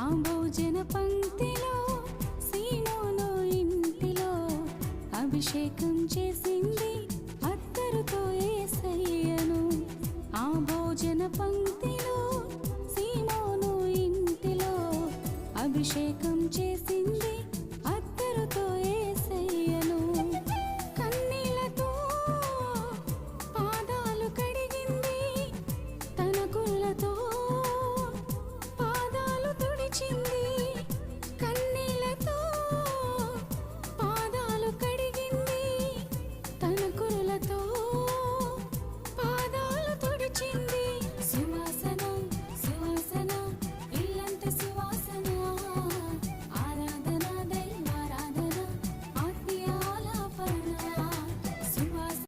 ఆ భోజన పంక్తిలో సీమోను ఇంటిలో అభిషేకం చేసింది అత్తరుతో యేసయ్యను. ఆ భోజన పంక్తిలో సీమోను ఇంటిలో అభిషేకం చేసింది అత్తరుతో యేసయ్యను. కన్నీళ్లతో పాదాలు కడిగింది, తన కుళ్ళతో పాదాలు తుడిచింది. కన్నీళ్లతో పాదాలు కడిగింది, తన కుళ్ళతో